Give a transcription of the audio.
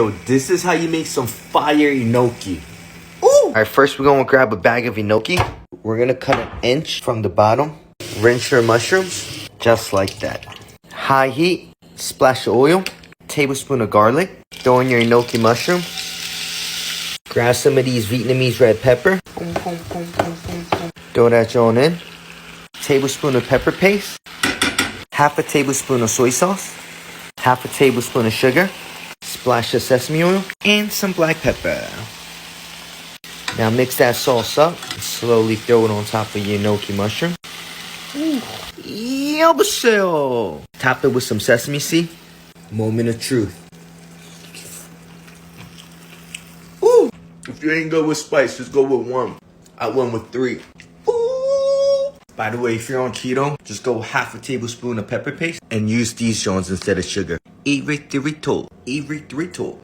Yo, this is how you make some fire enoki. Ooh! Alright, first we're gonna grab a bag of enoki. We're gonna cut an inch from the bottom. Rinse your mushrooms, just like that. High heat, splash of oil, tablespoon of garlic. Throw in your enoki mushroom. Grab some of these Vietnamese red pepper. Throw that on in. Tablespoon of pepper paste. Half a tablespoon of soy sauce. Half a tablespoon of sugar. Splash of sesame oil. And some black pepper. Now mix that sauce up. And slowly throw it on top of your enoki mushroom. Yabasel. Top it with some sesame seed. Moment of truth. Ooh. If you ain't good with spice, just go with 1. I went with 3. Ooh. By the way, if you're on keto, just go half a tablespoon of pepper paste and use these joints instead of sugar. Erythritol. Erythritol.